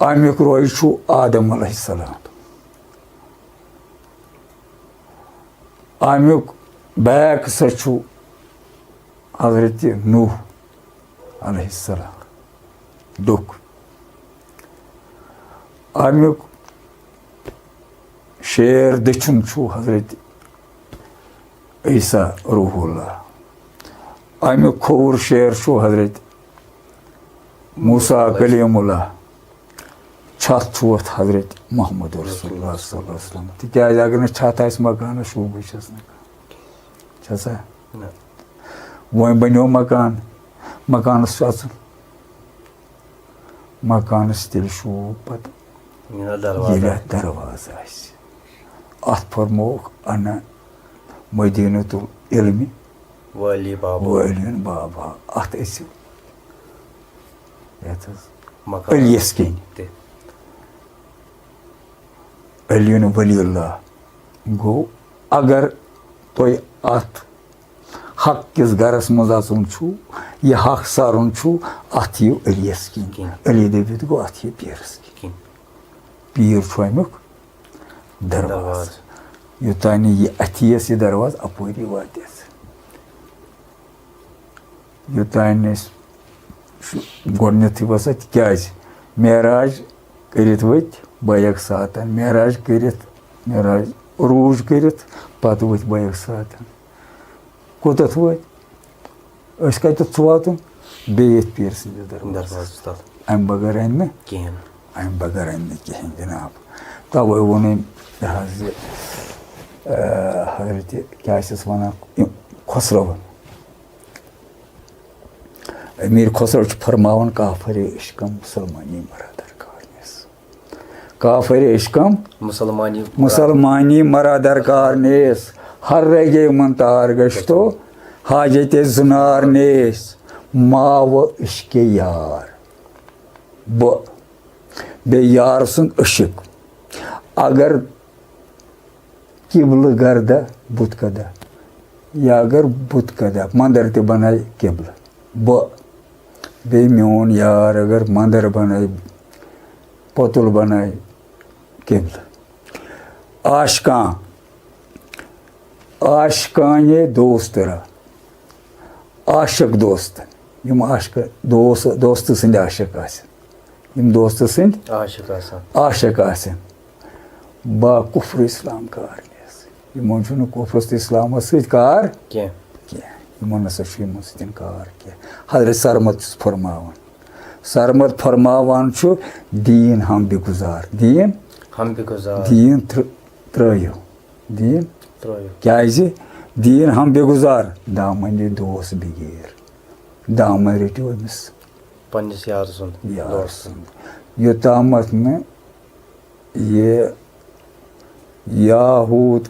امیُک روے چھُ آدم علیہ السلام. امیُک بیک ہسا چھُ حضرت نوح علیہ السلام ڈوٚکھ. امیُک شیر دٔچھُن چھُ حضرت عیسیٰ روح اللہ. امیُک کھووُر شیر چھُ حضرت موسیٰ کلیم اللہ. چھت چھُ اَتھ حضرت محمد رسول اللہ صلی اللہ علیہ وسلم. تِکیٛازِ اگر نہٕ چھت آسہِ مکانس شوٗبٕے چھس نہٕ چھا سا وۄنۍ بنیو مکان مکانس چھُ اژُن مکانس تیٚلہِ شوٗب پتہٕ ییٚلہِ اَتھ دروازٕ آسہِ. اَتھ فرمووُکھ انا مدیٖنۃ العلمِ والی بابا وٲلِین بابا. اَتھ ٲسِو یَتھ حظ علیَس کِنۍ علیُن ولی اللہ. گوٚو اگر تۄہہِ اَتھ حق کِس گرس منٛز اژُن چھُو یہِ حق سرُن چھُو اَتھ یِیِو علیَس کِنۍ. علی دٔپِتھ گوٚو اَتھ یِیِو پیٖرس کِنۍ. پیٖر چھُ امیُک دروازٕ. یوٚتانۍ نہٕ یہِ اَتھِ یِیَس یہِ دروازٕ اَپٲری واتہِ اَسہِ. یوٚتانۍ نہٕ أسۍ گۄڈنیٚتھٕے باسان تِکیٛازِ معراج کٔرِتھ ؤتھۍ بیک ساتن. معراج کٔرِتھ معراج عروٗج کٔرِتھ پتہٕ ؤتھۍ بیک ساتن. کوٚتتھ وٲتۍ أسۍ کتٮ۪تھ چھُ واتُن بیٚیہِ ییٚتھۍ پیٖر سٕنٛدِس دروازس تل. امہِ بغٲر انہِ نہٕ کِہینۍ. امہِ بغٲر انہِ نہٕ کِہینۍ جناب. توے ووٚن أمۍ یہِ حظ یہِ حضرت کیٛاہ چھِس وَنان خۄسروَن. امیٖر خۄسرو چھُ فرماوان کافرے عشقم مُسلمانی مرادر کارنِس. کافرے عشقم مُسلمانی مرادر کارنِس. ہر رگے منتار گشتو حاجت زنار نیس ماو عشق یار. بہٕ بیٚیہِ یار سُنٛد عشق اگر قبلہٕ گردہ بُت کدہ یا اگر بُت کدہ منٛدر تہِ بنایہِ قبلہٕ. بہٕ بیٚیہِ میون یار اگر منٛدر بنایہِ پوٚتُل بنایہِ قبلہٕ. عاشقاں عاشقانہِ دوست را. عاشق دوست یِم عاشق دوستہٕ سٕنٛدۍ عاشق آسن یِم دوستہٕ سٕنٛدۍ عاشق آسن. با کُفر اسلام کارنِس. یِمن چھُنہٕ کُفرس تہٕ اسلامس سۭتۍ کار کینٛہہ. یِمن ہسا چھُ یِمن سۭتۍ کار کینٛہہ. حضرت سرمد چھُس فرماوان. سرمد فرماوان چھُ دیٖن ہم بہِ گُزار. دیٖن ترٲیِو. دیٖن کیٛازِ دیٖن ہم بے گُزار دامن دوس بِگیر. دامن رٔٹِو أمِس پننِس یار سُنٛد. یوٚتامتھ نہٕ یہِ یاہوٗد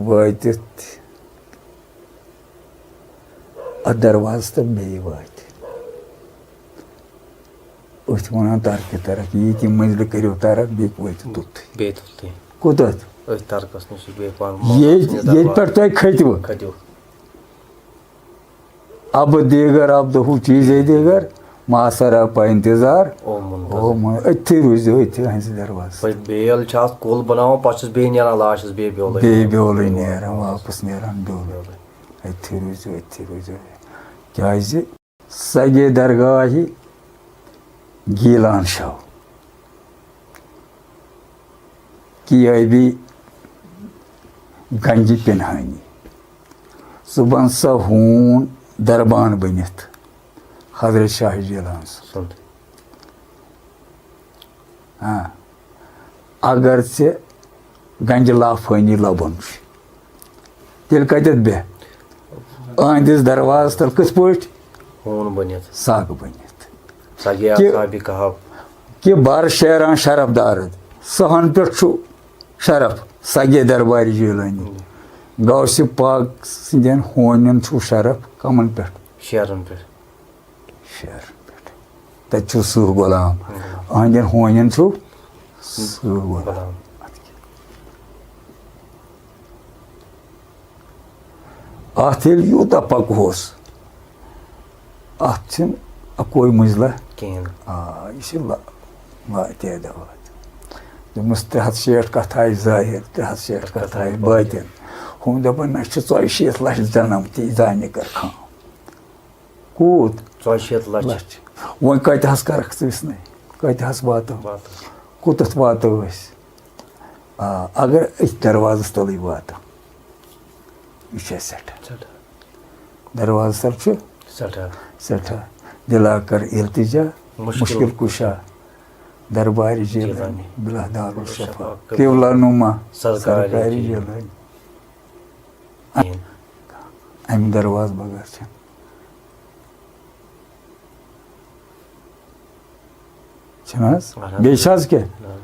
وٲتِتھ اَتھ دروازس تل بیٚیہِ واتہِ. أتھۍ وَنان ترکہِ ترک. ییٚتہِ یِم مٔنٛزلہٕ کٔرِو ترک بیٚیہِ وٲتِو توٚتھٕے. کوٚتتھ ییٚتہِ پٮ۪ٹھ تۄہہِ کھٔتوٕ. اب دیگر اب دہُ چیٖزے دیگر ماسرا پا انتظار أتھی روٗزِو أتھی أہنٛدِس دروازس. بیٚیہِ بیولٕے نیران واپس نیران بیولٕے. أتھی روٗزِو. کیٛازِ سگے درگاہہِ گیٖلان شو کیابی گنجہِ پِنہٲنی. صُبحن سا ہوٗن دربان بٔنِتھ حضرت شاہ جیلان سُنٛد. اگر ژےٚ گنجہِ لافٲنی لبُن چھُ تیٚلہِ کتٮ۪تھ بیٚہہ أہنٛدِس دروازس تل کِتھ پٲٹھۍ سگ بٔنِتھ. کہِ بر شیران شرف دارد. سہن پٮ۪ٹھ چھُ شرف سگے دربارِ جیلانی. غوثِ پاک سٕنٛدٮ۪ن ہونٮ۪ن چھُ شرف کمن پٮ۪ٹھ شیرن پٮ۪ٹھ. تتہِ چھُ سٕہہ غلام. أہنٛدٮ۪ن ہونٮ۪ن چھُ سٕہہ غلام. اتھ ییٚلہِ یوٗتاہ پکہوس اتھ چھِنہٕ اکوے مٔنزلہ کِہینۍ. یہِ چھِ تعداد دوٚپمَس 360 کَتھ آیہِ ظٲہِر 360 کَتھ آیہِ باطن ہُم دَپان نہ چھِ 42 لَچھ زَنَم تی زانہِ کَر خام کوٗت 42 لَچھ وۄنۍ کَتہِ حظ کَرَکھ ژٕ وٕسنَے کَتہِ حظ واتو کوٚتَتھ واتو أسۍ اگر أتھۍ دروازَس تَلٕے واتو یہِ چھِ اَسہِ سٮ۪ٹھاہ دروازَس تَل چھُ سٮ۪ٹھاہ دِلا کر التجا مشکل کُشا دربارِ جیلانی بِلا دارالشفا قبلہ نُما سرکارِ جیلانی اَمہِ دروازٕ بغٲر چھَنہٕ چھِنہٕ حظ بیٚیہِ چھِ حظ کیٚنٛہہ